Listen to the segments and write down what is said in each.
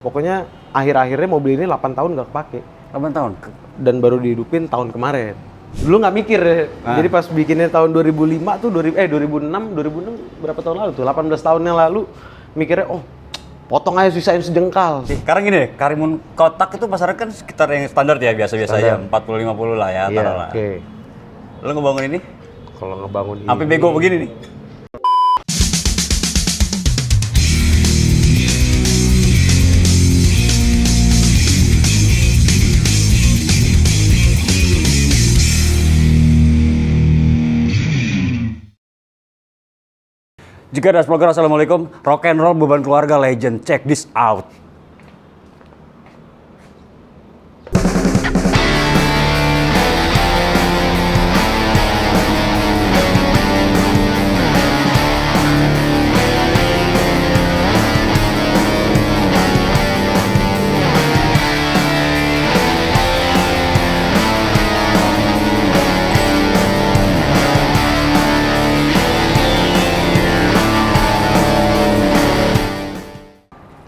Pokoknya akhir-akhirnya mobil ini 8 tahun nggak kepake. 8 tahun? Dan baru dihidupin tahun kemarin. Dulu nggak mikir ya. Jadi pas bikinnya tahun 2005 tuh, 2006 berapa tahun lalu tuh? 18 tahun yang lalu mikirnya, oh potong aja sisain sejengkal. Sekarang gini deh, Karimun kotak itu pasaran kan sekitar yang standar ya, biasa-biasa aja, 40-50 lah ya, Iya, taruhlah. oke. Lo ngebangun ini, Kalau ngebangun ini. sampai bego begini nih. Jika ada vlogger, assalamualaikum. Rock and roll beban keluarga legend. Check this out.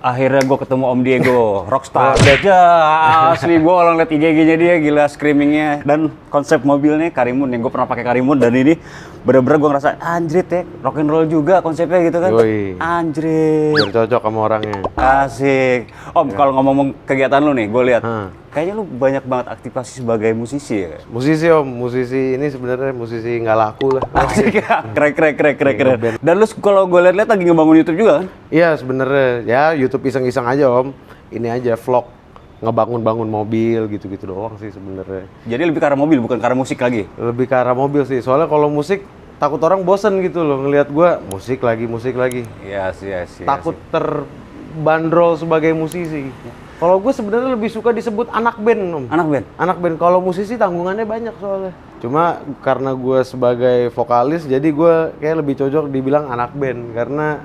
Akhirnya gue ketemu Om Diego, rockstar. Aja asli, gue kalau ngeliat IG-nya dia gila screamingnya. Dan konsep mobilnya Karimun, yang gue pernah pakai Karimun, dan ini bener-bener gue ngerasa anjrit ya, rock and roll juga konsepnya gitu kan. Yoi. Anjrit. Biar cocok sama orangnya. Asik. Om, kalau ngomong kegiatan lu nih, gue lihat kayaknya lu banyak banget aktivasi sebagai musisi ya. Musisi Om, musisi ini sebenarnya musisi nggak laku lah. Asik ya, keren. Dan lu kalau gue lihat lagi ngebangun YouTube juga kan? Iya sebenarnya, ya YouTube iseng-iseng aja Om. Ini aja vlog ngebangun-bangun mobil gitu-gitu doang sih sebenarnya. Jadi lebih ke arah mobil, bukan ke arah musik lagi? Lebih ke arah mobil sih, soalnya kalau musik takut orang bosen gitu loh ngelihat gua musik lagi. Iya sih. Takut terbandrol sebagai musisi. Kalau gue sebenarnya lebih suka disebut anak band Om. Anak band? Anak band. Kalau musisi tanggungannya banyak soalnya. Cuma karena gue sebagai vokalis, jadi gue kayak lebih cocok dibilang anak band karena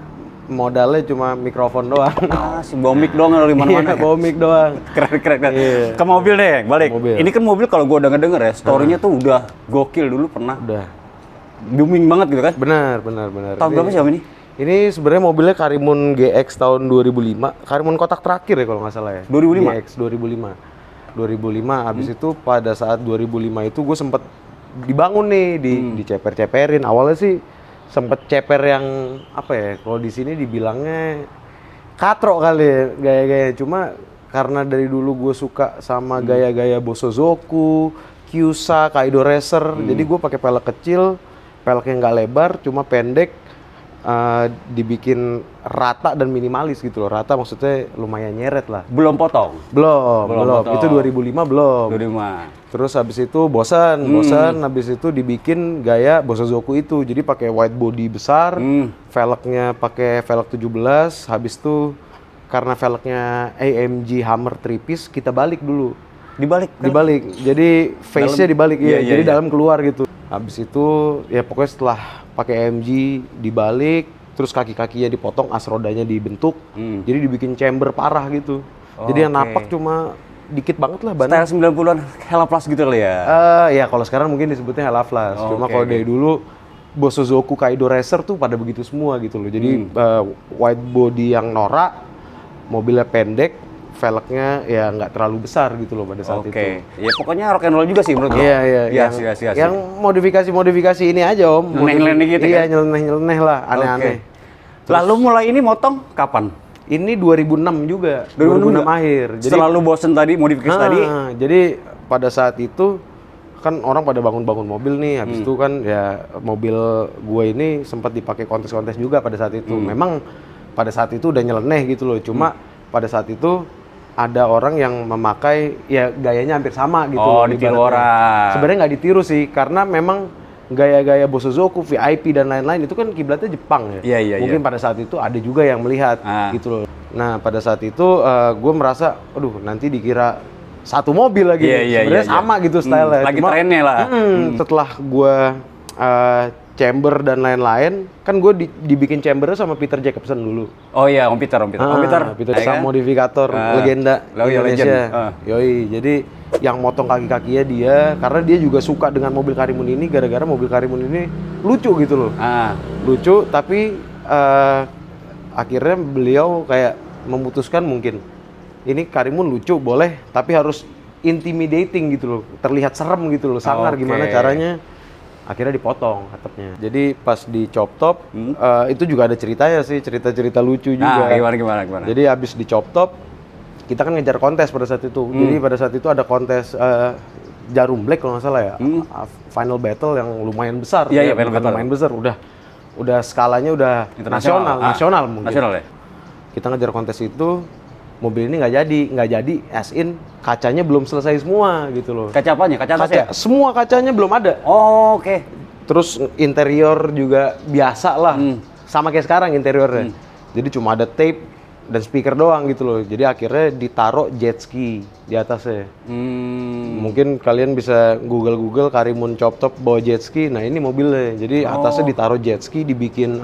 modalnya cuma mikrofon doang. Si bawa mic doang dari mana-mana. Iya, bawa mic doang. Keren. Iya. Ke mobil deh, balik. Mobil. Ini kan mobil kalau gue udah ngedenger ya, story-nya tuh udah gokil. Dulu pernah Udah. booming banget gitu kan? Benar. Tahun berapa sih Om ini? Ini sebenarnya mobilnya Karimun GX tahun 2005. Karimun kotak terakhir ya kalau nggak salah ya. 2005? GX 2005. Habis itu pada saat 2005 itu gue sempet dibangun nih, diceper-ceperin. Awalnya sih sempet ceper yang apa ya? Kalau di sini dibilangnya katro kali ya gaya-gaya. Cuma karena dari dulu gue suka sama gaya-gaya Bosozoku, Kyusa, Kaido Racer. Jadi gue pakai pelek kecil, peleknya nggak lebar, cuma pendek. Dibikin rata dan minimalis gitu loh. Rata maksudnya lumayan nyeret lah. Belum potong? Belum. Potong. Itu 2005 belum. 2005. Terus habis itu bosan, habis itu dibikin gaya Bosozoku itu. Jadi pakai wide body besar, velgnya pakai velg 17, habis itu karena velgnya AMG Hammer 3 piece kita balik dulu. Dibalik? Jadi face-nya dibalik ya. Iya, Jadi iya. dalam keluar gitu. Habis itu ya pokoknya setelah pakai AMG dibalik, terus kaki-kakinya dipotong, as rodanya dibentuk. Jadi dibikin chamber parah gitu. Jadi yang napak cuma dikit banget lah ban. Style 90-an Hella Plus gitu kali ya? Ya kalau sekarang mungkin disebutnya Hella Flash. Cuma kalau dari dulu Bosozoku Kaido Racer tuh pada begitu semua gitu loh. Jadi wide body yang norak, mobilnya pendek, velgnya ya nggak terlalu besar gitu loh pada saat itu. Ya pokoknya rock and roll juga sih menurut gue. Iya. Yang modifikasi ini aja Om. Nyeleneh-nyeleneh gitu iya, kan? nyeleneh lah, aneh-aneh. Lalu mulai ini motong kapan? Ini 2006 juga. 2006 akhir. Jadi setelah lu bosen tadi, modifikasi tadi? Jadi pada saat itu kan orang pada bangun-bangun mobil nih. Habis itu kan ya mobil gue ini sempat dipakai kontes-kontes juga pada saat itu. Memang pada saat itu udah nyeleneh gitu loh. Cuma pada saat itu ada orang yang memakai ya gayanya hampir sama gitu. Ditiru orang. Sebenarnya nggak ditiru sih, karena memang gaya-gaya Bosozoku, VIP dan lain-lain itu kan kiblatnya Jepang ya. Iya. Mungkin pada saat itu ada juga yang melihat gitu loh. Nah pada saat itu gue merasa, aduh nanti dikira satu mobil lagi. Sebenarnya sama gitu style-nya. Lagi trennya lah. Setelah gue chamber dan lain-lain, kan gue dibikin chambernya sama Peter Jacobson dulu. Oh iya, Om Peter. Peter sang modifikator legenda Indonesia. Yoi, jadi yang motong kaki-kakinya dia, karena dia juga suka dengan mobil Karimun ini gara-gara mobil Karimun ini lucu gitu loh. Lucu, tapi akhirnya beliau kayak memutuskan mungkin ini Karimun lucu boleh, tapi harus intimidating gitu loh, terlihat serem gitu loh, sangar gimana caranya. Akhirnya dipotong atapnya. Jadi pas di chop top, itu juga ada ceritanya sih, cerita-cerita lucu juga. Nah, gimana? Jadi habis di chop top, kita kan ngejar kontes pada saat itu. Jadi pada saat itu ada kontes Jarum Black kalau nggak salah ya, final battle yang lumayan besar. Iya, final battle. Lumayan besar, udah skalanya udah nasional mungkin. Nasional ya? Kita ngejar kontes itu, mobil ini nggak jadi, as in kacanya belum selesai semua gitu loh. Kaca apanya? Kaca atasnya? Semua kacanya belum ada. Oh, oke. Terus interior juga biasa lah, sama kayak sekarang interiornya. Jadi cuma ada tape dan speaker doang gitu loh. Jadi akhirnya ditaruh jet ski di atasnya. Mungkin kalian bisa Google Karimun chop top bawa jet ski. Nah ini mobilnya. Jadi atasnya ditaruh jet ski, dibikin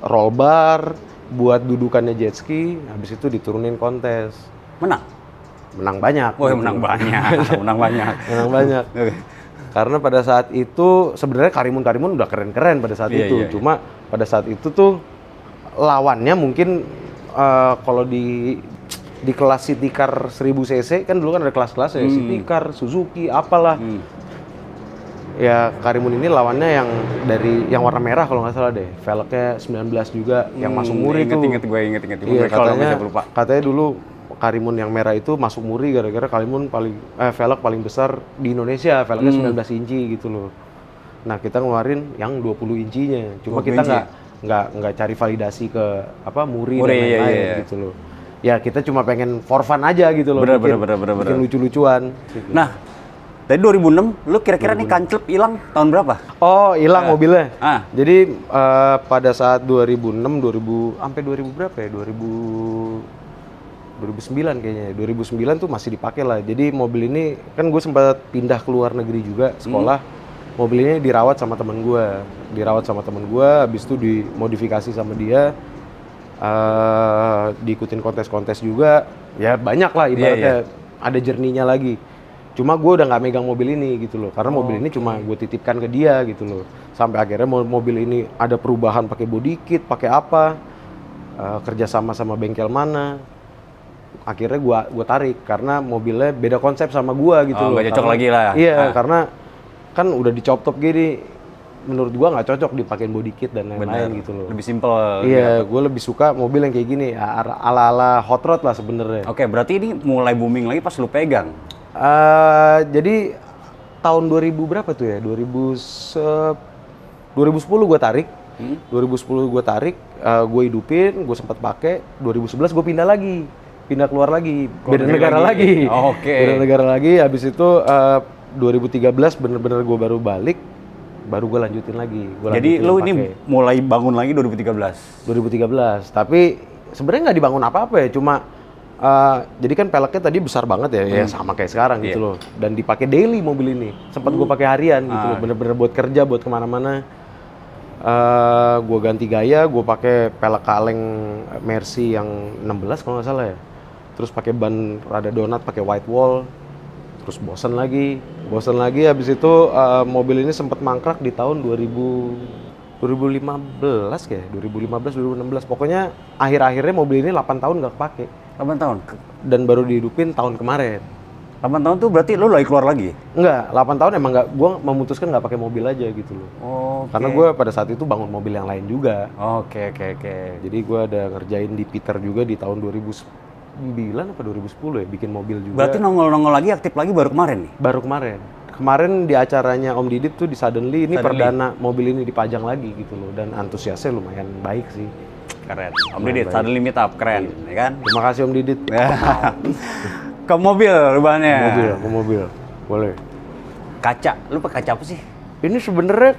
roll bar buat dudukannya jet ski. Habis itu diturunin kontes. Menang banyak. Oh, menang banyak. Menang banyak. Okay. Karena pada saat itu sebenarnya Karimun udah keren-keren pada saat itu. Cuma pada saat itu tuh lawannya mungkin kalau di kelas City Car 1000 cc kan dulu kan ada kelas-kelas ya, City Car, Suzuki, apalah. Ya Karimun ini lawannya yang warna merah kalau nggak salah deh. Velgnya 19 juga, yang masuk muri tuh. Ingat. Iya, katanya dulu Karimun yang merah itu masuk muri gara-gara Karimun velg paling besar di Indonesia, velgnya 19 inci gitu loh. Nah kita ngeluarin yang 20 incinya, cuma kita nggak cari validasi ke muri dan lain-lain gitu loh. Ya kita cuma pengen for fun aja gitu loh, bikin lucu-lucuan. Gitu. Nah, dari 2006, lu kira-kira nih Kanclep hilang tahun berapa? Oh, hilang mobilnya. Jadi pada saat 2006, sampai 2000 berapa ya? 2009 kayaknya. 2009 tuh masih dipakai lah. Jadi mobil ini kan gue sempat pindah ke luar negeri juga sekolah. Mobil ini dirawat sama teman gue. Habis itu dimodifikasi sama dia. Diikutin kontes-kontes juga. Ya banyak lah ibaratnya. Ada jerninya lagi. Cuma gue udah nggak megang mobil ini gitu loh. Karena mobil ini cuma gue titipkan ke dia gitu loh. Sampai akhirnya mobil ini ada perubahan pakai body kit, pakai apa. Kerja sama bengkel mana. Akhirnya gue tarik karena mobilnya beda konsep sama gue gitu loh. Nggak cocok lagi lah. Iya, karena kan udah di chop top gini, menurut gue nggak cocok dipakein body kit dan lain-lain gitu loh. Lebih simpel. Iya, gue lebih suka mobil yang kayak gini, ala-ala hot rod lah sebenarnya. Oke, berarti ini mulai booming lagi pas lu pegang. Jadi tahun 2000 berapa tuh ya? 2010 gue tarik. 2010 gue tarik, gue hidupin, gue sempat pakai. 2011 gue pindah keluar lagi, beda negara lagi. Beda negara lagi. Habis itu 2013 bener-bener gue baru balik, baru gue lanjutin lagi. Jadi lu ini mulai bangun lagi 2013. Tapi sebenarnya nggak dibangun apa-apa ya, cuma jadi kan peleknya tadi besar banget ya, sama kayak sekarang gitu loh. Dan dipakai daily mobil ini. Sempat gue pakai harian gitu loh, bener-bener buat kerja, buat kemana-mana. Gue ganti gaya, gue pakai pelek kaleng Mercy yang 16 kalau nggak salah ya. Terus pakai ban rada donat, pakai white wall. Terus bosen lagi. Habis itu mobil ini sempat mangkrak di tahun 2015 kayak, 2016. Pokoknya akhir-akhirnya mobil ini 8 tahun nggak kepake. 8 tahun? Dan baru dihidupin tahun kemarin. 8 tahun tuh berarti lu lagi keluar lagi? Enggak, 8 tahun emang gue memutuskan nggak pakai mobil aja gitu loh. Karena gue pada saat itu bangun mobil yang lain juga. Oke. Jadi gue ada ngerjain di Peter juga di tahun 2009 apa 2010 ya, bikin mobil juga. Berarti nongol-nongol lagi, aktif lagi baru kemarin nih? Baru kemarin. Kemarin di acaranya Om Didit tuh di Suddenly, ini perdana mobil ini dipajang lagi gitu loh. Dan antusiasnya lumayan baik sih. Keren. Om Didit, Suddenly meet up, keren. Ya kan? Terima kasih Om Didit. Ke mobil rubahnya. Ke mobil. Boleh. Kaca, lu pakai kaca apa sih? Ini sebenarnya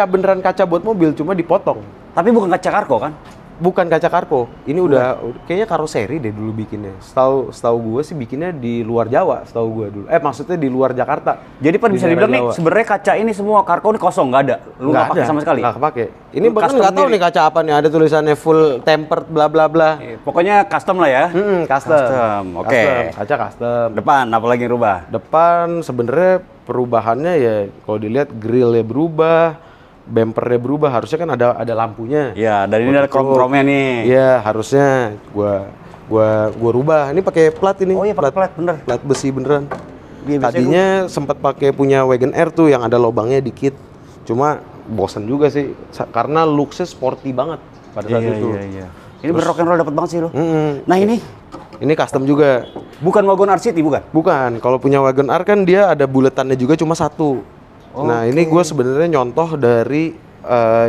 beneran kaca buat mobil, cuma dipotong. Tapi bukan kaca kargo kan? Bukan kaca kargo. Ini udah kayaknya karoseri deh dulu bikinnya. Setahu gue sih bikinnya di luar Jawa, setahu gue dulu. Maksudnya di luar Jakarta. Jadi bisa dibilang nih sebenarnya kaca ini semua kargo ini kosong, nggak ada. Lu nggak pakai sama sekali. Nggak kepake. Ini bahkan nggak tahu nih kaca apa nih. Ada tulisannya full tempered bla bla bla. Pokoknya custom lah ya. Custom. Oke. Kaca custom. Depan apalagi yang rubah? Depan sebenarnya perubahannya ya kalau dilihat grillnya berubah. Bumpernya berubah, harusnya kan ada lampunya. Iya, dan ini ada krom-kromnya nih. Iya, harusnya gua Gua rubah. Ini pakai plat ini. Oh iya, pakai plat, bener. Plat besi beneran. Iya, biasanya Tadinya sempat pakai punya Wagon R tuh yang ada lobangnya dikit. Cuma bosen juga sih karena looks-nya sporty banget pada saat itu. Iya. Ini rock and roll dapat banget sih lo. Nah, Ini custom juga. bukan Wagon R City, bukan? Bukan. Kalau punya Wagon R kan dia ada buletannya juga cuma satu. Nah, ini gue sebenarnya nyontoh dari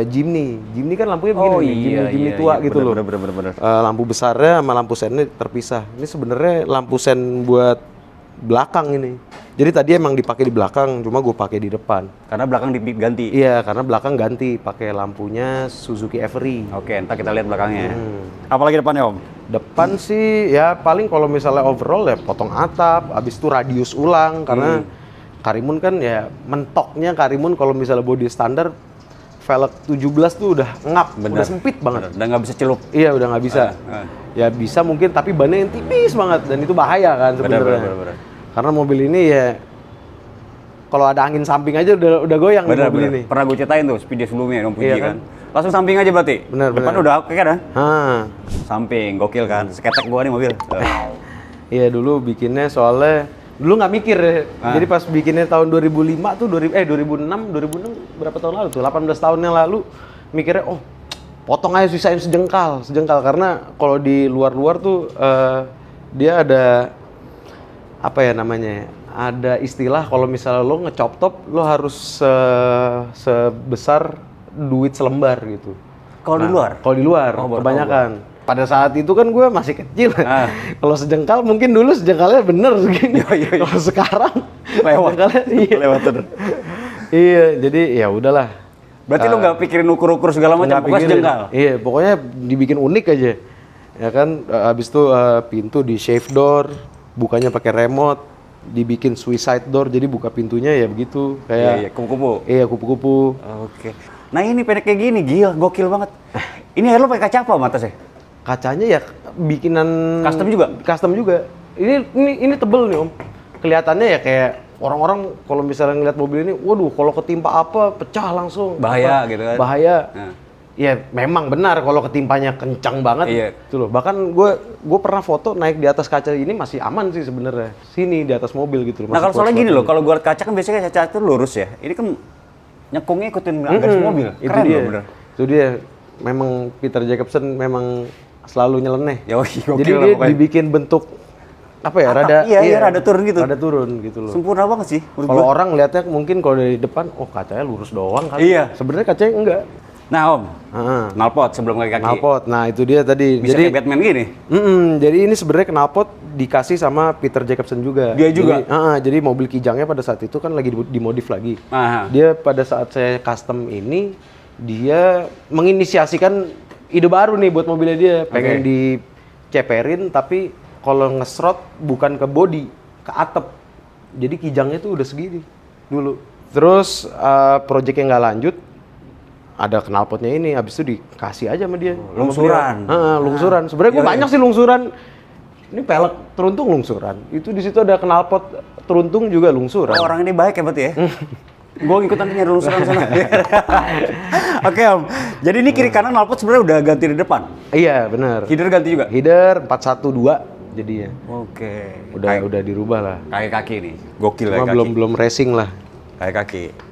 Jimny. Jimny kan lampunya begini nih, Jimny tua gitu loh. Bener. Lampu besarnya sama lampu sennya terpisah. Ini sebenarnya lampu sen buat belakang ini. Jadi tadi emang dipakai di belakang, cuma gue pakai di depan. Karena belakang diganti. Iya, karena belakang ganti pakai lampunya Suzuki Every. Oke, entar kita lihat belakangnya. Apalagi depannya, Om? Depan sih ya paling kalau misalnya overall ya potong atap, habis itu radius ulang karena Karimun kan ya mentoknya Karimun kalau misalnya body standar velg 17 tuh udah ngap, udah sempit banget. Udah nggak bisa celup. Iya, udah nggak bisa. Ya bisa mungkin tapi bannya yang tipis banget dan itu bahaya kan sebenarnya. Bener. Karena mobil ini ya kalau ada angin samping aja udah goyang mobil ini. Pernah gue ceritain tuh speed sebelumnya, Om Puji Iya kan. Langsung samping aja berarti. Depan udah oke kan? Samping, gokil kan. Seketek gua nih mobil. Iya dulu bikinnya soalnya dulu nggak mikir ya. Jadi pas bikinnya tahun 2005 tuh 2006 berapa tahun lalu tuh 18 tahun yang lalu mikirnya potong aja sisain sejengkal karena kalau di luar tuh dia ada apa ya namanya, ada istilah kalau misalnya lo ngechop top lo harus sebesar duit selembar gitu. Kalau di luar? Kalau di luar kebanyakan. Pada saat itu kan gue masih kecil. Kalau sejengkal mungkin dulu sejengkalnya bener segini. Kalau sekarang lewat. Lewat terus. Iya, jadi ya udahlah. Berarti lo nggak pikirin ukur-ukur segala macam, pokoknya sejengkal? Iya, pokoknya dibikin unik aja. Ya kan, habis itu pintu di shave door, bukanya pakai remote, dibikin suicide door, jadi buka pintunya ya begitu, kayak kupu-kupu. Iya, kupu-kupu. Oke. Nah ini pendek kayak gini, gokil banget. Ini lo pakai kaca apa atasnya? Kacanya ya bikinan Custom juga. Ini tebel nih, Om. Kelihatannya ya kayak orang-orang kalau misalnya ngeliat mobil ini, waduh, kalau ketimpa apa pecah langsung. Bahaya gitu kan. Bahaya. Ya memang benar kalau ketimpanya kencang banget. Itu loh. Bahkan gue pernah foto naik di atas kaca ini masih aman sih sebenarnya. Sini di atas mobil gitu loh. Nah, kalau soalnya gini loh, kalau gue liat kaca kan biasanya kaca itu lurus ya. Ini kan nyekungnya ikutin garis mobil. Keren itu dia. Loh, bener. Itu dia. Memang Peter Jacobson memang selalu nyeleneh. Jadi dia pokoknya dibikin bentuk apa ya? Rada turun gitu. Rada turun gitu loh. Sempurna banget sih. Kalau orang lihatnya mungkin kalau dari depan, kacanya lurus doang kali. Iya. Sebenarnya kacanya enggak. Nah, Om, knalpot sebelum kaki. Knalpot. Nah, itu dia tadi. Bisa jadi kayak Batman gini. Jadi ini sebenarnya knalpot dikasih sama Peter Jacobson juga. Dia juga. Jadi mobil Kijangnya pada saat itu kan lagi dimodif lagi. Dia pada saat saya custom ini dia menginisiasikan ide baru nih buat mobilnya dia. Pengen diceperin tapi kalau ngesrot bukan ke body, ke atap. Jadi Kijangnya tuh udah segini dulu. Terus projectnya nggak lanjut. Ada knalpotnya ini, habis itu dikasih aja sama dia. Lungsuran. Lungsuran. Sebenarnya gue banyak sih lungsuran. Ini pelek teruntung lungsuran. Itu di situ ada knalpot teruntung juga lungsuran. Orang ini baik ya berarti ya. Gue ikut nanti nyari lungsuran sana. Oke, Om. Jadi ini kiri kanan knalpot sebenarnya udah ganti di depan. Iya, benar. Header ganti juga. Header 412 jadinya. Oke. Udah dirubah lah. Kaki nih. Gokil ya kaki. Belum racing lah. Kaki.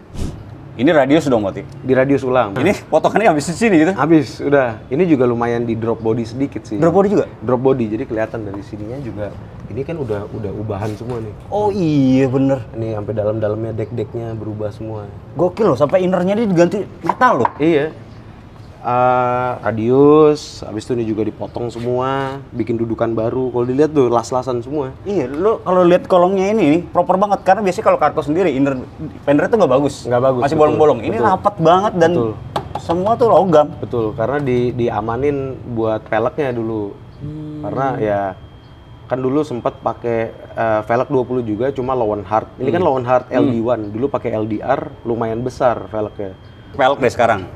Ini radius dong berarti? Di radius ulang. Ini potongannya habis di sini gitu? Habis, udah. Ini juga lumayan di drop body sedikit sih. Drop body juga? Drop body, jadi kelihatan dari sininya juga. Ini kan udah ubahan semua nih. Oh iya bener. Ini sampai dalam-dalamnya deck-decknya berubah semua. Gokil loh, sampai innernya dia diganti metal loh. Iya. Radius, habis itu ini juga dipotong semua, bikin dudukan baru. Kalau dilihat tuh las-lasan semua. Iya, lo kalau lihat kolongnya ini proper banget karena biasanya kalau kargo sendiri inner fender itu nggak bagus. Nggak bagus. Masih bolong-bolong. Ini rapat banget dan semua tuh logam. Betul, karena diamanin buat velgnya dulu. Karena ya kan dulu sempat pakai velg 20 juga, cuma Lowen Hart. Ini kan Lowen Hart LD1. Dulu pakai LDR lumayan besar velgnya. Velg deh sekarang.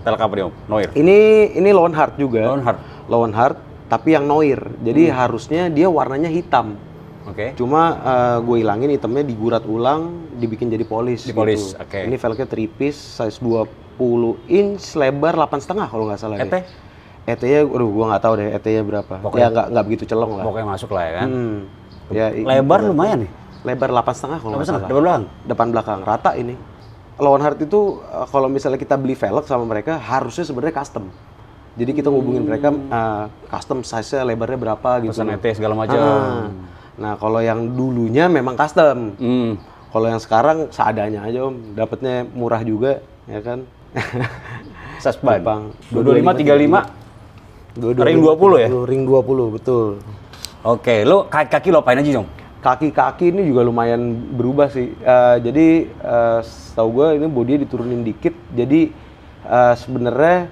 Velg apa dia, Om? Noir? Ini Lowen Hart juga. Lowen Hart, tapi yang Noir. Jadi harusnya dia warnanya hitam. Oke. Cuma gue hilangin hitamnya, digurat ulang, dibikin jadi polish. Polish, gitu. oke. Ini velgnya 3 piece, size 20 inch, lebar 8,5 kalau nggak salah. ET? ET-nya, aduh gua nggak tahu deh ET-nya berapa. Pokoknya- Ya nggak begitu celong lah. Pokoknya masuk lah ya kan. Ya, Lebar lumayan nih. Lebar 8,5 kalau nggak salah. Depan belakang. Depan belakang rata ini. Lawan Heart itu kalau misalnya kita beli velg sama mereka harusnya sebenarnya custom. Jadi kita ngubungin mereka custom size-nya lebarnya berapa gitu. Pesan ET segala macam. Nah, kalau yang dulunya memang custom. Kalau yang sekarang seadanya aja Om, dapatnya murah juga, ya kan? Sasban. Jepang. 225 35. Ring 20 ya? Ring 20, betul. Oke, lu kaki lo apain aja dong? Kaki-kaki ini juga lumayan berubah sih. Jadi setahu gue ini bodinya diturunin dikit. Jadi sebenarnya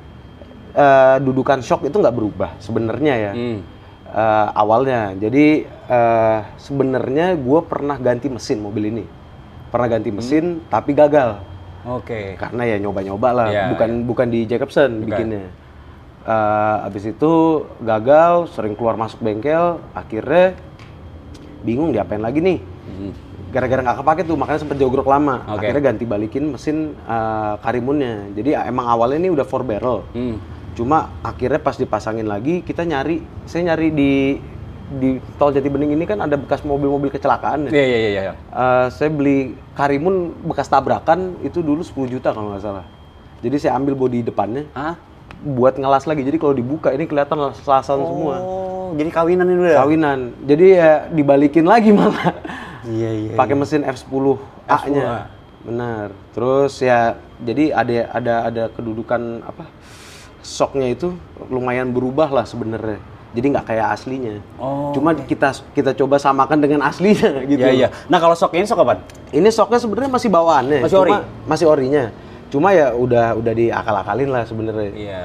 dudukan shock itu nggak berubah sebenarnya ya. Awalnya. Jadi sebenarnya gue pernah ganti mesin mobil ini. Pernah ganti mesin tapi gagal. Oke. Karena ya nyoba-nyoba lah. Iya, bukan di Jacobsen bikinnya. Abis itu gagal, sering keluar masuk bengkel. Akhirnya bingung diapain lagi nih. Gara-gara nggak kepake tuh, makanya sempet jogrok lama. Akhirnya ganti balikin mesin Karimunnya. Jadi emang awalnya ini udah 4 barrel. Cuma akhirnya pas dipasangin lagi, saya nyari di tol Jatibening ini kan ada bekas mobil-mobil kecelakaan ya. Iya. Saya beli Karimun bekas tabrakan itu dulu 10 juta kalau nggak salah. Jadi saya ambil bodi depannya, buat ngelas lagi. Jadi kalau dibuka ini kelihatan lasan semua. Oh, jadi kawinan ini udah. Kawinan. Jadi ya dibalikin lagi malah. Iya. Pakai mesin F10A-nya. Benar. Terus ya jadi ada kedudukan apa? Shocknya itu lumayan berubah lah sebenarnya. Jadi nggak kayak aslinya. Cuma kita coba samakan dengan aslinya gitu. Iya. Nah, kalau shocknya ini shock apaan? Ini shocknya sebenarnya masih bawaannya. Masih ori? Masih orinya. Cuma ya udah diakal-akalin lah sebenarnya. Iya.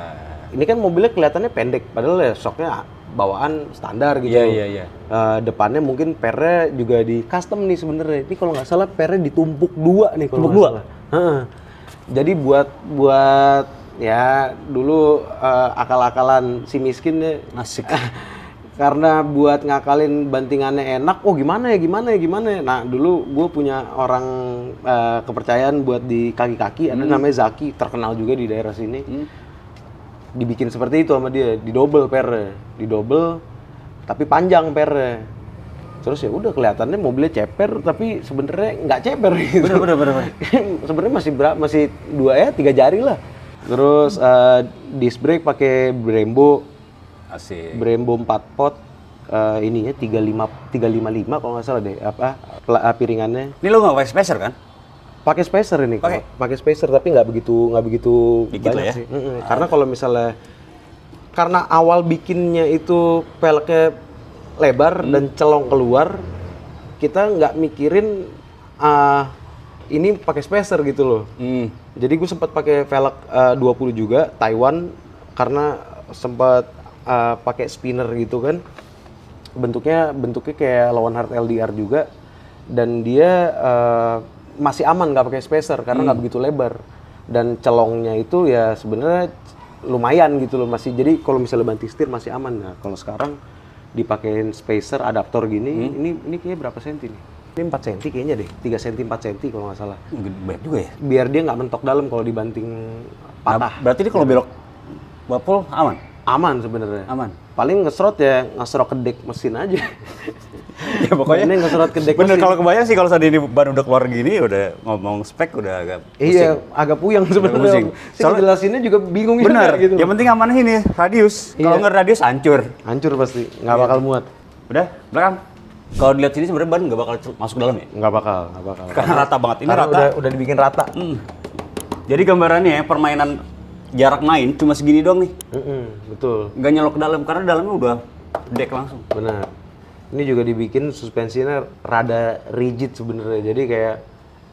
Ini kan mobilnya kelihatannya pendek, padahal ya shocknya bawaan standar gitu. Iya. Depannya mungkin pernya juga di custom nih sebenarnya. Ini kalau nggak salah pernya ditumpuk 2 nih kalau Tumpuk nggak 2? salah. Jadi buat ya dulu akal-akalan si miskin ya. Asik. Karena buat ngakalin bantingannya enak, gimana ya. Nah dulu gue punya orang kepercayaan buat di kaki-kaki, ada namanya Zaki, terkenal juga di daerah sini. Dibikin seperti itu sama dia, didobel pernya, tapi panjang pernya. Terus ya udah kelihatannya mobilnya ceper, tapi sebenarnya nggak ceper gitu. Bener. Sebenarnya masih 3 jari lah. Terus disc brake pakai Brembo. Asik. Brembo 4 pot, ininya 355 kalau nggak salah deh, piringannya. Ini lo nggak pakai spacer kan? Pakai spacer ini, pakai spacer tapi nggak begitu Dikit banyak lah ya? sih. Karena kalau misalnya, karena awal bikinnya itu peleknya lebar dan celong keluar, kita nggak mikirin ini pakai spacer gitu loh. Jadi gue sempat pakai velg 20 juga Taiwan karena sempat pakai spinner gitu kan, bentuknya kayak lawan Heart LDR juga, dan dia masih aman nggak pakai spacer karena nggak begitu lebar, dan celongnya itu ya sebenarnya lumayan gitu loh masih. Jadi kalau misalnya banting setir masih aman. Nah kalau sekarang dipakein spacer adaptor gini, ini kayaknya berapa senti nih? Ini 4 cm kayaknya deh, 3 cm 4 cm kalau nggak salah. Banyak juga ya? Biar dia nggak mentok dalam kalau dibanting patah. Nah, berarti ini kalau belok bapol aman? Aman sebenarnya. Aman. Paling ngeserot ke dek mesin aja. Ya pokoknya ini ngeserot ke dek bener, mesin. kalau kebayang sih kalau saat ini ban udah keluar gini, udah ngomong spek udah agak pusing. Iya, agak puyeng sebenarnya. Soalnya jelasinnya juga bingung bener, juga gitu. yang penting aman ini, radius. Kalau nggak radius hancur. Hancur pasti, nggak bakal muat. Udah, belakang. Kalau dilihat sini sebenarnya ban nggak bakal masuk dalam ya? Nggak bakal. Karena rata banget. Ini Karena rata. udah dibikin rata. Jadi gambarannya permainan jarak main cuma segini doang nih. Betul. Nggak nyelok ke dalam karena dalamnya udah deck langsung. Benar. Ini juga dibikin suspensinya rada rigid sebenarnya. Jadi kayak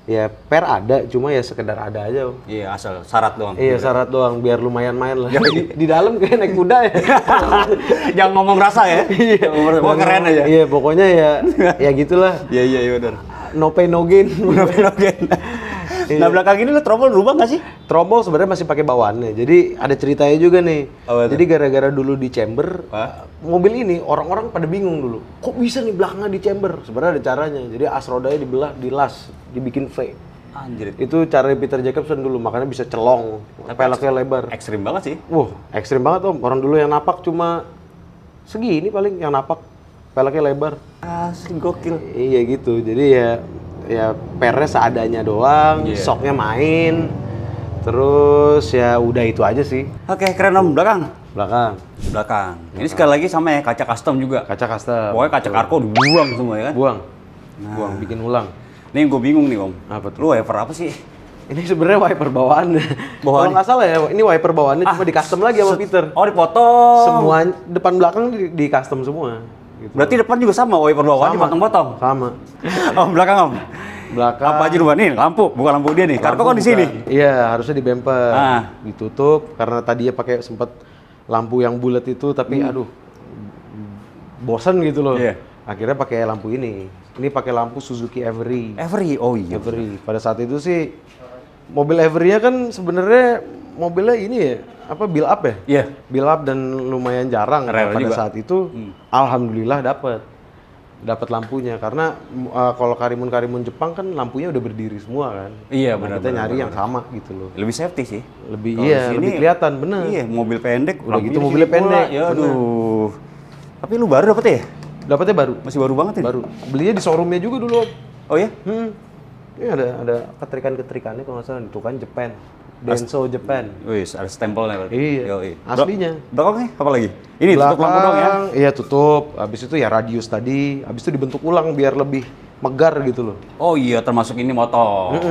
ya per ada, cuma ya sekedar ada aja. Iya, asal syarat doang. Iya, syarat doang biar lumayan main lah. Di dalam kayak naik kuda ya. Jangan ngomong rasa ya. Iya, Pokoknya keren aja. Iya, pokoknya ya gitulah. Iya benar. No pain no gain. Nah belakang ini lo tromol rubah nggak sih? Tromol sebenarnya masih pakai bawaannya. Jadi ada ceritanya juga nih. Jadi gara-gara dulu di chamber, mobil ini orang-orang pada bingung dulu. Kok bisa nih belakangnya di chamber? Sebenarnya ada caranya. Jadi as rodanya dibelah, dilas, dibikin V. Anjir. Itu cara Peter Jacobson dulu, makanya bisa celong, peleknya lebar. Ekstrim banget sih. Ekstrim banget Om. Orang dulu yang napak cuma segini paling yang napak, peleknya lebar. Asli gokil. Iya gitu. Jadi ya pernya seadanya doang, shocknya main. Terus ya udah itu aja sih. Oke, keren Om. Belakang. Ini sekali lagi sama ya, kaca custom juga. Kaca custom. Pokoknya kaca Carco dibuang semua ya kan? Buang, bikin ulang. Nih gue bingung nih Om. Apa tuh? Lu wiper apa sih? Ini sebenarnya wiper bawaan. Kalau nggak salah ya, ini wiper bawaannya cuma di custom lagi sama Peter. Oh, dipotong. Semua depan belakang di custom semua. Gitu. Berarti depan juga sama wiper bawaan dipotong-potong. Sama. Oh, belakang Om. Belakang. Apa aja rubah nih? Lampu, bukan lampu dia nih. Carco kan di sini. Iya, harusnya di bumper. Ditutup karena tadinya pakai sempet lampu yang bulat itu, tapi aduh bosan gitu loh. Akhirnya pakai lampu ini. Ini pakai lampu Suzuki Every. Oh iya. Every. Pada saat itu sih mobil Every-nya kan sebenarnya mobilnya ini ya, build up ya? Iya. Build up dan lumayan jarang. Pada juga. Saat itu alhamdulillah dapat lampunya karena kalau Karimun Jepang kan lampunya udah berdiri semua kan. Iya benar. Kita nyari yang sama gitu loh. Lebih safety sih. Lebih kelihatan bener. Iya, mobil pendek. Udah gitu mobilnya pendek. Ya aduh. Tapi lu baru dapet ya? Dapetnya baru. Masih baru banget ya? Baru. Belinya di showroomnya juga dulu. Oh ya? Ini ada ketrikan-ketrikannya kalau nggak salah, itu kan Japan. Denso Japan. Wih, ada stempelnya berarti. Iya. Aslinya. Belakangnya apa lagi? Ini tutup lampu dong ya? Iya tutup. Habis itu ya radius tadi. Habis itu dibentuk ulang biar lebih megar gitu loh. Oh iya, termasuk ini motong.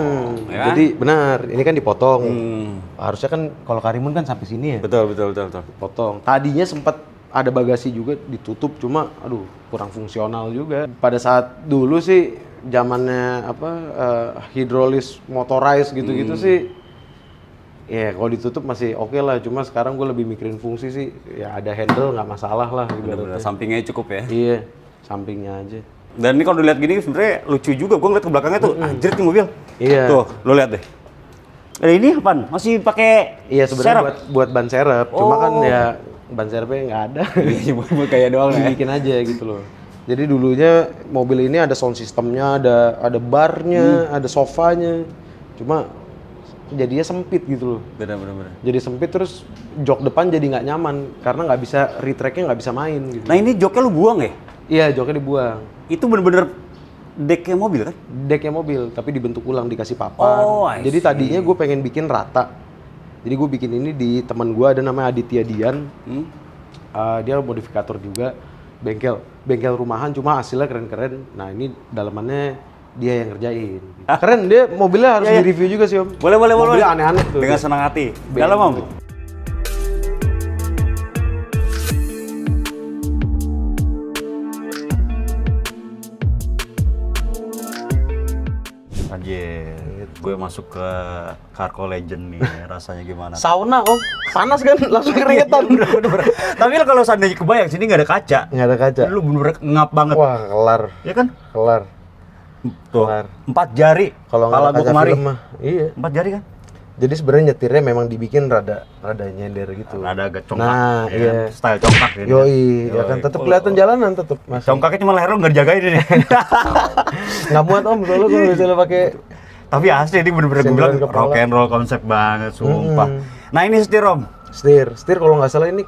Ya? Jadi benar, ini kan dipotong. Harusnya kan kalau Karimun kan sampai sini ya. Betul. Potong. Tadinya sempat ada bagasi juga ditutup, cuma aduh kurang fungsional juga. Pada saat dulu sih zamannya hidrolis motorized gitu-gitu sih. Ya kalau ditutup masih oke lah, cuma sekarang gue lebih mikirin fungsi sih. Ya ada handle nggak masalah lah. Bener-bener, sampingnya cukup ya? Iya, sampingnya aja. Dan ini kalau dilihat gini sebenarnya lucu juga, gue ngeliat ke belakangnya tuh, anjir nih mobil. Iya. Tuh, lo lihat deh. Ini apaan? Masih pakai iya sebenarnya buat ban serep, cuma kan ya ban serepnya nggak ada. Iya, buat kayak doang ya. Bikin aja gitu loh. Jadi dulunya mobil ini ada sound systemnya, ada barnya, ada sofanya. Cuma jadinya sempit gitu loh. Bener. Jadi sempit terus jok depan jadi nggak nyaman karena nggak bisa retracknya nggak bisa main gitu. Nah ini joknya lu buang ya? Iya joknya dibuang. Itu bener-bener decknya mobil kan? Decknya mobil tapi dibentuk ulang dikasih papan. Jadi tadinya gue pengen bikin rata. Jadi gue bikin ini di teman gue ada namanya Aditya Dian. Dia modifikator juga. Bengkel rumahan cuma hasilnya keren-keren. Nah ini dalamannya dia yang ngerjain. Keren, dia mobilnya harus di-review juga sih Om. Boleh. Mobilnya aneh-aneh tuh. Dengan senang hati. Dalam Om. Anjir, gue masuk ke Carco Legend nih, rasanya gimana? Sauna Om, panas kan, langsung keringetan. Bener. Tapi lo kalau seandainya kebayang, sini nggak ada kaca. Nggak ada kaca. Lu bener-bener ngap banget. Wah, kelar. Ya kan? Kelar. Tuh, 4 jari. Kalau nggak ada kaca film mah, iya. 4 jari kan? Jadi sebenarnya nyetirnya memang dibikin rada nyender gitu. Rada agak congkak. Nah, ya iya. Kan? Style congkak gitu. Yoi, ya kan tetap kelihatan jalanan tetap. Congkaknya cuma leher lo nggak dijagain ini. Nggak muat Om, soalnya kalau misalnya pakai. Tapi asli ini bener-bener gue bilang rock and roll konsep banget, sumpah. Nah ini setir Om. Setir kalau nggak salah ini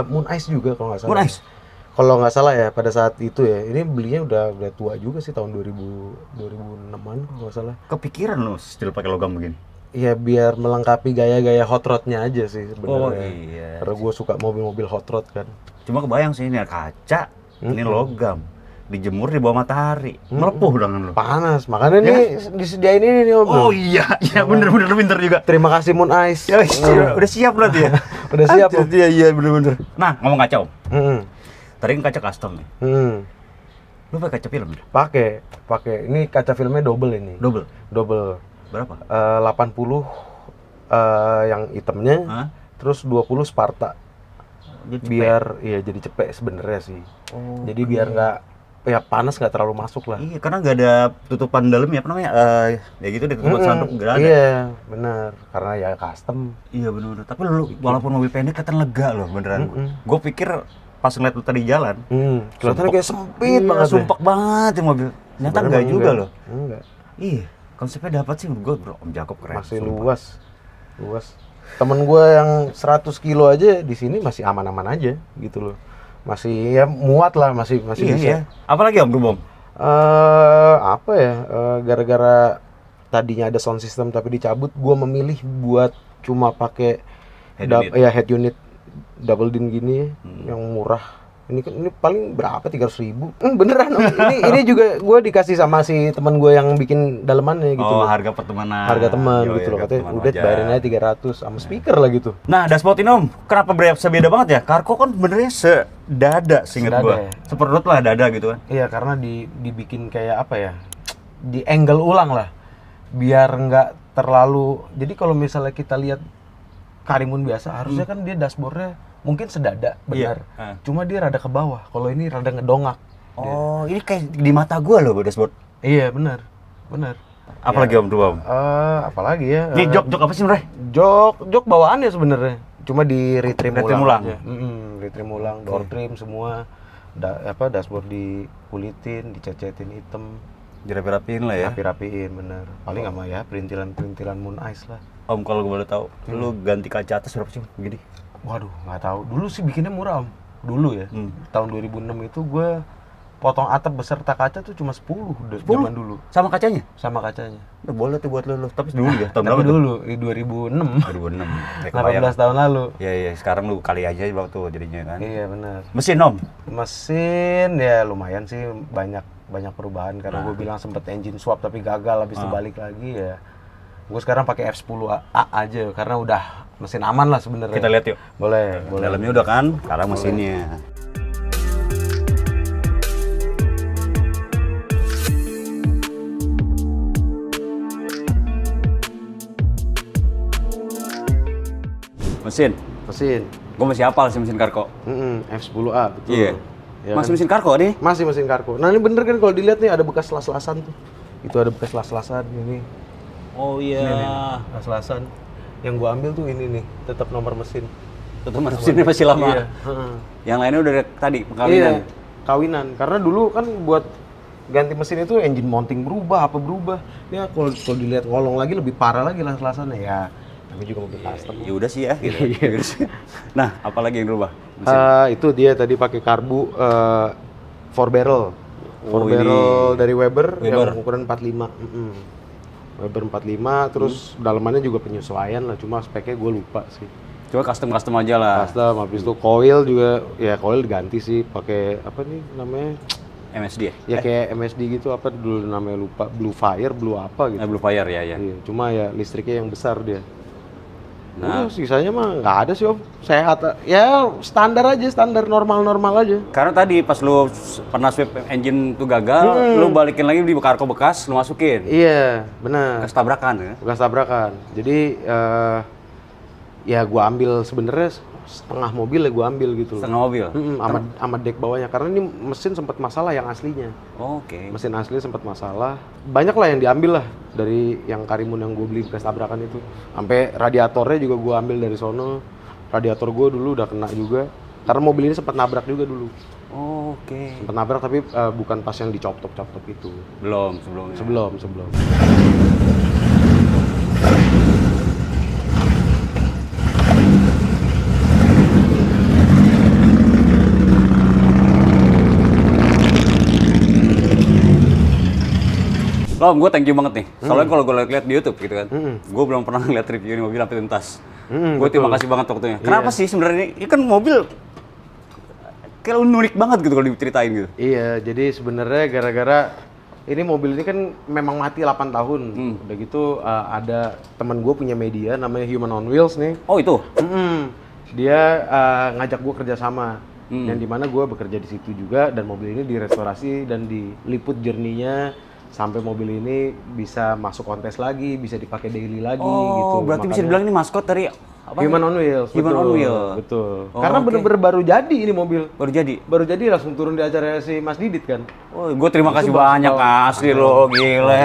Moon Ice juga kalau nggak salah. Moon Ice? Kalau nggak salah ya pada saat itu ya, ini belinya udah tua juga sih tahun 2006-an kalau nggak salah. Kepikiran lo setir pakai logam begini? Iya biar melengkapi gaya-gaya hot rodnya aja sih sebenarnya. Oh iya. Karena gue suka mobil-mobil hot rod kan. Cuma kebayang sih ini kaca, ini logam, dijemur di bawah matahari, melepuh dengan lo. Panas, makanya nih disediain ini nih Om. Oh iya, bener pinter juga. Terima kasih Moon Ice. Ya, udah siap berarti ya. Udah siap Om. Iya bener. Nah ngomong kaca Om. Tadi kan kaca custom nih. Lu pakai kaca film? Pakai. Ini kaca filmnya double ini. Double. Berapa? 80 yang hitamnya, terus 20 Sparta. Biar jadi cepek sebenarnya sih. Jadi biar nggak panas nggak terlalu masuk lah. Iya, karena nggak ada tutupan dalam ya, apa namanya? Ya gitu deh, tutupan sanduk nggak ada. Iya, benar. Karena ya custom. Iya benar. Tapi lu walaupun mobil pendek kelihatan lega loh beneran. Gue pikir pas ngeliat lu tadi jalan, kelihatannya kayak sempit banget. Sumpek banget ya mobil. Ternyata enggak juga loh. Enggak. Iya. Konsepnya dapat sih menurut gue bro, Om Jacob keren. Masih sumpah. luas. Temen gue yang 100 kilo aja di sini masih aman-aman aja gitu loh. Masih ya muat lah, masih Iya, bisa. iya. Apalagi Om Bom? Apa ya? Gara-gara tadinya ada sound system tapi dicabut, gue memilih buat cuma pakai head unit double din gini yang murah. Ini paling berapa, 300.000? Beneran Om. Ini juga gue dikasih sama si teman gue yang bikin dalemannya gitu Oh, loh. harga pertemanan. Harga teman Yoi, gitu loh, harga katanya teman udah wajar. bayarin aja 300 sama speaker lah gitu. Nah, dashboard ini Om, kenapa beda banget ya? Carco kan benernya sedada seinget Sedada gua. ya? Seperut lah dada gitu kan. Iya, karena dibikin kayak apa ya? Di angle ulang lah. Biar nggak terlalu. Jadi kalau misalnya kita lihat Karimun biasa, harusnya kan dia dashboardnya mungkin sedada, benar. Iya. Cuma dia rada ke bawah. Kalau ini rada ngedongak. Oh, ini kayak di mata gua loh dashboard. Iya, benar. Apalagi Om Bom? Apalagi ya? Ini jok apa sih sebenarnya? Jok bawaannya sebenarnya. Cuma di retrim Retrim ulang. ulang. Aja. Retrim ulang, door trim semua. Dashboard dikulitin, dicat-catin hitam. Dirapi-rapiin lah ya. Rapi-rapiin, bener. Paling sama ya perintilan-perintilan Moon Ice lah. Om, kalau gue boleh tahu, lu ganti kaca atas berapa sih begini? Waduh, nggak tahu. Dulu sih bikinnya murah Om. Dulu ya. Tahun 2006 itu gue potong atap beserta kaca tuh cuma 10 zaman dulu. Sama kacanya? Sama kacanya. Udah boleh tuh buat lu. Tapi dulu ya, tahun Tapi berapa tuh? dulu di 2006. 2006. 18 tahun lalu. Iya, iya. Sekarang lu kali aja waktu jadinya kan. Iya, bener. Mesin Om? Mesin ya lumayan sih, banyak perubahan karena gue bilang sempet engine swap tapi gagal, habis itu balik lagi ya. Gue sekarang pakai F10A aja karena udah mesin aman lah sebenarnya. Kita lihat yuk. Boleh. Dalamnya udah kan, sekarang mesinnya. Mesin. Gue masih hafal sih mesin Carco. F10A betul. Iya. Ya Masih kan? mesin Carco nih? Masih mesin Carco. Nah ini bener kan kalau dilihat nih ada bekas las-lasan tuh. Itu ada bekas las-lasan ini. Oh iya. Las-lasan. Yang gua ambil tuh ini nih, tetap nomor mesin. Tetap mesinnya masih lama. Iya. Yang lainnya udah dari tadi pengkawinan. Iya, kawinan. Karena dulu kan buat ganti mesin itu engine mounting berubah, apa berubah. Ya kalau dilihat ngolong lagi lebih parah lagi las-lasannya ya. Tapi juga mobil custom. Ya udah sih ya gitu. Nah, apalagi yang berubah? Itu dia tadi pakai karbu 4 barrel. 4 Oh, barrel ini. dari Weber Weber. yang ukuran 45. Weber 45 terus dalamannya juga penyesuaian lah, cuma speknya gue lupa sih. Coba custom aja lah. Custom, habis itu coil juga ya coil diganti sih pakai apa nih namanya? MSD ya? Ya kayak MSD gitu, apa dulu namanya lupa, Blue Fire, Blue apa gitu. Blue Fire ya. Iya, cuma ya listriknya yang besar dia. Nah. Sisanya mah nggak ada sih Om. Sehat, ya standar aja, standar normal aja. Karena tadi pas lu pernah sweep engine tuh gagal, lu balikin lagi di Carco bekas, lu masukin. Iya, benar. Bekas tabrakan ya? Bekas tabrakan. Jadi ya gua ambil sebenarnya setengah mobil ya gua ambil gitu. Setengah mobil? Sama deck bawahnya. Karena ini mesin sempat masalah yang aslinya. Oke. Mesin asli sempat masalah. Banyak lah yang diambil lah dari yang Karimun yang gue beli bekas tabrakan itu. Sampai radiatornya juga gua ambil dari sono. Radiator gua dulu udah kena juga. Karena mobil ini sempat nabrak juga dulu. Oke. Sempat nabrak tapi bukan pas yang dicoptok-coptok itu. Belum, sebelumnya. Sebelum. Om, gue thank you banget nih. Soalnya kalau gue lihat di YouTube gitu kan, gue belum pernah ngeliat review ini mobil sampai tuntas. Gue terima kasih banget waktunya. Kenapa sih sebenarnya ini kan mobil kayak unik banget gitu kalau diceritain gitu. Iya, jadi sebenarnya gara-gara ini mobil ini kan memang mati 8 tahun. Udah gitu ada teman gue punya media namanya Human on Wheels nih. Oh itu? Dia ngajak gue kerja sama. Yang dimana gue bekerja di situ juga dan mobil ini direstorasi dan diliput journey-nya sampai mobil ini bisa masuk kontes lagi, bisa dipakai daily lagi gitu. Oh, berarti bisa dibilang ini maskot dari apa? Human on Wheels. Human on Wheels. Betul. Oh, Karena bener-bener baru jadi ini mobil. Baru jadi Langsung turun di acara si Mas Didit kan. Oh, gue terima kasih Itu banyak bakal- asli lo, gile.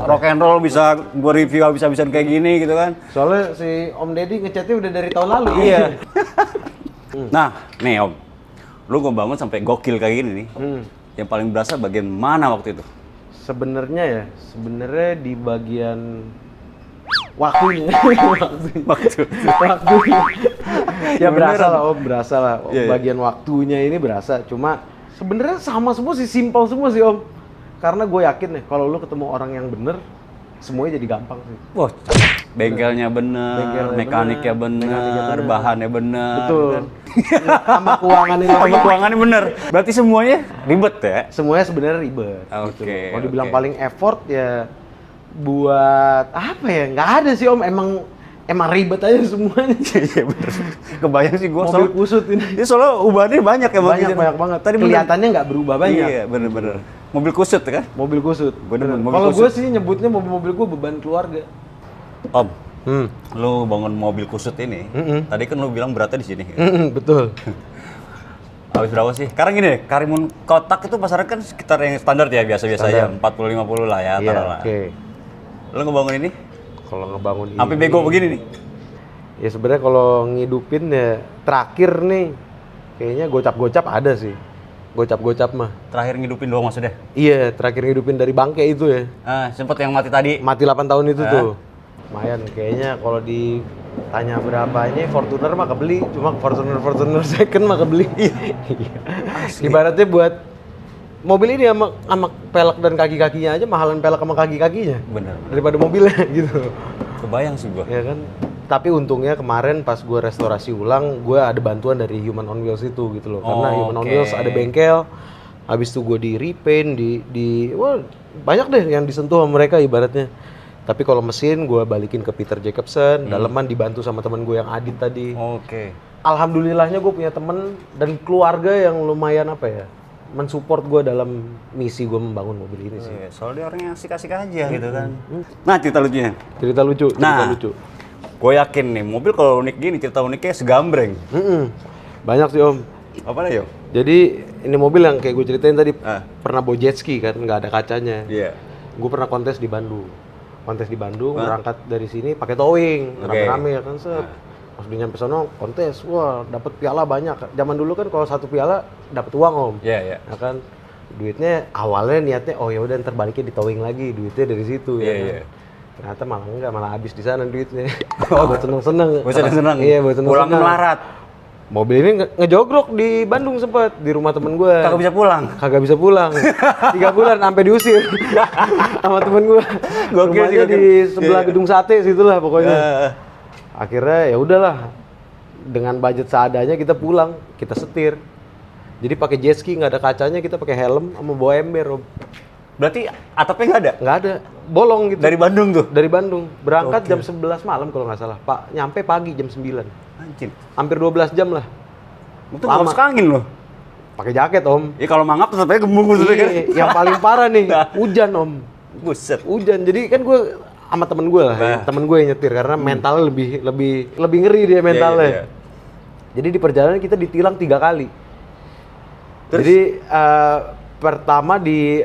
Rock and roll bisa gue review habis-habisan kayak gini gitu kan. Soalnya si Om Deddy ngechatnya udah dari tahun lalu. Iya. Nah, nih Om, lu gue bangun sampai gokil kayak gini nih. Yang paling berasa bagian mana waktu itu? Sebenarnya di bagian waktunya. Waktunya. Ya berasa lah Om. Iya. Bagian waktunya ini berasa. Cuma sebenarnya sama semua sih, simpel semua sih Om. Karena gue yakin nih, kalau lu ketemu orang yang bener, semuanya jadi gampang sih. Wah, bengkelnya bener, mekaniknya bener, bahannya bener. Betul. Kan? Sama keuangannya bener. Berarti semuanya ribet ya? Semuanya sebenarnya ribet. Oke, Gitu. Kalau dibilang oke. paling effort ya buat apa ya? Nggak ada sih Om. Emang ribet aja semuanya. Iya bener. Kebayang sih gua Mobil kusut ini. Ini soalnya ubahannya banyak ya Bang. Banyak banget. Tadi Kelihatannya nggak berubah banyak. Iya, bener. Mobil kusut kan? Mobil kusut. Bener, mobil Kalau kusut. gue sih nyebutnya mobil gue beban keluarga. Om, lu bangun mobil kusut ini, tadi kan lu bilang beratnya di sini. Betul. Habis berapa sih? Sekarang gini deh, Karimun kotak itu pasarnya kan sekitar yang standar ya, biasa-biasa aja, 40-50 lah ya, Iya, taruhlah. oke. Lu ngebangun ini, Kalau ngebangun ini. sampai bego begini nih. Ya sebenarnya kalau ngidupin ya terakhir nih, kayaknya gocap-gocap ada sih. Gocap-gocap mah. Terakhir ngidupin doang maksudnya? Iya, terakhir ngidupin dari bangke itu ya. Sempet yang mati tadi. Mati 8 tahun itu tuh. Lumayan, kayaknya kalau ditanya berapanya, Fortuner mah kebeli. Cuma Fortuner second mah kebeli. Ibaratnya buat mobil ini sama pelek dan kaki-kakinya aja, mahalan pelek sama kaki-kakinya. Bener. Daripada mobilnya gitu. Kebayang sih gua. Ya kan? Tapi untungnya kemarin pas gue restorasi ulang, gue ada bantuan dari Human on Wheels itu gitu loh. Karena Human on Oke. Wheels ada bengkel, habis itu gue di repaint, wah banyak deh yang disentuh sama mereka ibaratnya. Tapi kalau mesin gue balikin ke Peter Jacobson, daleman dibantu sama teman gue yang Adit tadi. Oke. Alhamdulillahnya gue punya temen dan keluarga yang lumayan apa ya, mensupport gue dalam misi gue membangun mobil ini sih. Iya, soalnya dia orang yang asik-asik aja gitu kan. Nah, cerita lucunya. Cerita lucu. Gue yakin nih, mobil kalau unik gini, cerita uniknya segambreng. Banyak sih Om. Apa lah yo? Jadi ini mobil yang kayak gue ceritain tadi, Ah. pernah bawa jet ski kan, nggak ada kacanya. Iya. Gue pernah kontes di Bandung, berangkat dari sini pakai towing, Oke. rame-rame ya kan, set. Pas udah nyampe sono kontes, wah dapet piala banyak. Zaman dulu kan kalau satu piala dapet uang Om. Iya, iya. Ya kan, duitnya awalnya niatnya oh ya udah ntar baliknya di towing lagi, duitnya dari situ Iya, ya kan. iya. Ternyata malah enggak, malah habis di sana duitnya. Buat seneng-seneng. Buat seneng-seneng. Iya, buat seneng-seneng. Pulang melarat. Mobil ini ngejogrok di Bandung sempet, di rumah temen gue. Kagak bisa pulang. Kagak bisa pulang. 3 bulan sampai diusir sama temen gue. Gokil sih, Rumahnya gokil. di sebelah Iya. gedung sate situlah pokoknya. Eh, Akhirnya ya udahlah. Dengan budget seadanya kita pulang, kita setir. Jadi pakai jet ski nggak ada kacanya, kita pakai helm sama bawa ember Om. Berarti atapnya nggak ada? Nggak ada, bolong gitu. Dari Bandung tuh? Dari Bandung. Berangkat Oke. jam 11 malam kalau nggak salah. Pak, nyampe pagi jam 9. Anjir. Hampir 12 jam lah. Itu Lama. harus angin loh. Pakai jaket Om. Ya kalau mangap tetap aja gembung gitu kan. Iya, yang paling parah nih, Nah. hujan Om. Buset. Hujan, jadi kan gue sama temen gue lah, Nah. temen gue yang nyetir karena mentalnya lebih ngeri dia mentalnya. Iya, iya, iya. Jadi di perjalanan kita ditilang 3 kali. Terus? Jadi pertama di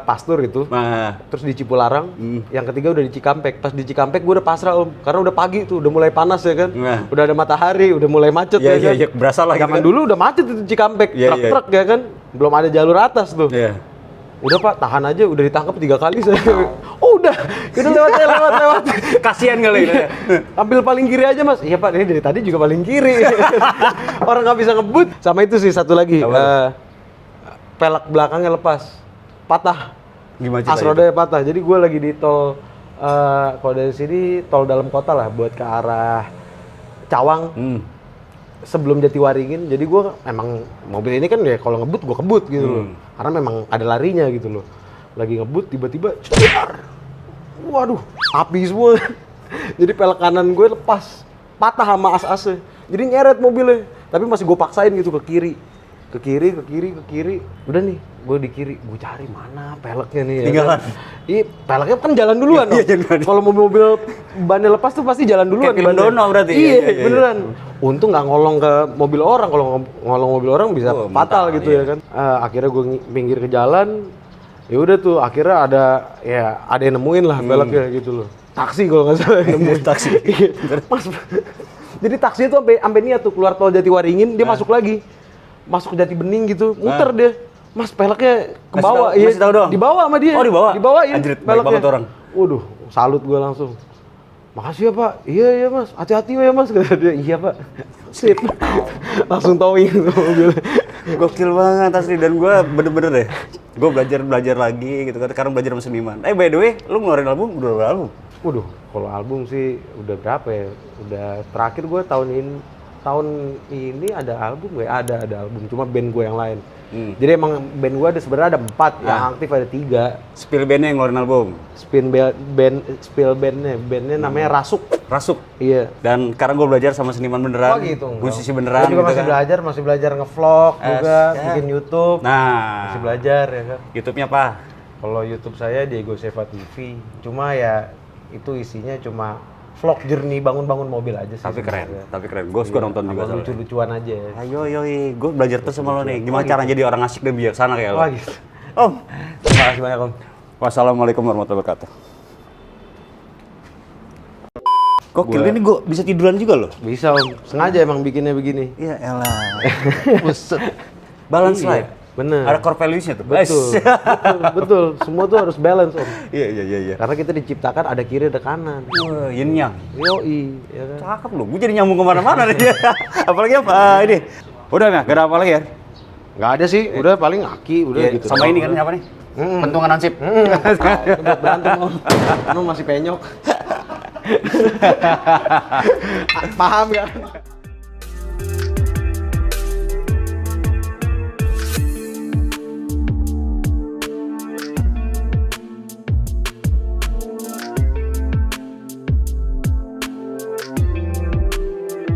Pastur itu, Nah, terus di Cipularang, yang ketiga udah di Cikampek. Pas di Cikampek gue udah pasrah Om, karena udah pagi tuh, udah mulai panas ya kan, Nah. udah ada matahari, udah mulai macet Iya, ya iya, kan. iya, berasa lah gitu Zaman kan. dulu udah macet itu Cikampek, Iya, truk-truk ya kan, belum ada jalur atas tuh. iya. Udah Pak, tahan aja, udah ditangkap 3 kali saya. Oh udah lewat. Kasihan kali ya. Ambil paling kiri aja Mas. Iya Pak, ini dari tadi juga paling kiri. Orang nggak bisa ngebut. Sama itu sih satu lagi, Apa? pelek belakangnya lepas, patah. Gimana As ceritanya? rodanya patah. Jadi gue lagi di tol, kalau dari sini tol dalam kota lah, buat ke arah Cawang. Sebelum Jatiwaringin, jadi gue emang mobil ini kan ya kalau ngebut gue kebut gitu loh, karena memang ada larinya gitu loh. Lagi ngebut tiba-tiba, cetar, waduh, api semua. Jadi pelek kanan gue lepas, patah sama as-asnya. Jadi nyeret mobilnya, tapi masih gue paksain gitu ke kiri. Udah nih, gue di kiri, gue cari mana peleknya nih. Tinggalan. Iya, peleknya kan jalan duluan. Iya, Om. jalan. Kalau mobil-mobil bannya lepas tuh pasti jalan duluan. Kayak film bannya. Dono berarti. Iya, Iya, iya, beneran. Untung nggak ngolong ke mobil orang. Kalau ngolong mobil orang bisa Oh, fatal mental, gitu iya. ya kan. Akhirnya gue minggir ke jalan. Ya udah tuh, akhirnya ada yang nemuin lah peleknya gitu loh. Taksi kalau nggak salah yang nemuin. Taksi. Iya. Mas, jadi taksi itu sampai niat tuh keluar tol Jatiwaringin, dia masuk lagi. Masuk ke Jati Bening gitu, muter dia. Mas peleknya ke Kasih bawah. tahu- kasih tahu dong. Dibawa sama dia. Oh, dibawa? Dibawain Anjrit, baik banget orang. Waduh, salut gue langsung. Makasih ya Pak. Iya Mas, hati-hati ya Mas. Kata dia, iya Pak. Sip. Langsung towing tuh mobil. Gokil banget asli, dan gue bener-bener deh. Gue belajar lagi gitu kan, sekarang belajar sama seniman. By the way, lu ngeluarin album, udah berapa album? Waduh, kalau album sih udah berapa ya? Udah terakhir gue tahun ini ada album gue, ada album, cuma band gue yang lain. Jadi emang band gue sebenarnya ada 4, yang aktif ada 3. Spill bandnya yang ngeluarin album? Spill bandnya namanya Rasuk. Rasuk? Iya. Dan sekarang gue belajar sama seniman beneran, Oh gitu. musisi beneran Gue juga gitu masih belajar nge-vlog juga, bikin YouTube. Nah, Masih belajar ya kan. YouTube-nya apa? Kalau YouTube saya Diego Seva TV. Cuma ya itu isinya cuma vlog journey bangun-bangun mobil aja sih. Tapi sebenarnya. keren. Gue suka nonton juga soalnya. Lucu-lucuan aja. Ayo, gue belajar terus sama lo nih. Gimana cara jadi orang asik dan bijaksana kayak lo? Wah gitu. Om, Terima kasih banyak Om. wassalamualaikum warahmatullahi wabarakatuh. Gokil, ini gue bisa tiduran juga loh. Bisa Om, sengaja emang bikinnya begini. Iya elah. Buset. Balance Iya, life. bener. Ada core values-nya tuh. Betul. Semua tuh harus balance Om. Iya. Karena kita diciptakan ada kiri ada kanan. Wah, yin yang. Yoi, ya kan. Cakep loh, gue jadi nyambung kemana-mana nih. Apalagi apa ini? Udah nggak ada apa lagi ya? Nggak ada sih, udah paling aki, udah Iya, gitu. sama doang. ini kan apa nih? Pentungan ansip. Buat berantem Om. Om masih penyok. Paham kan?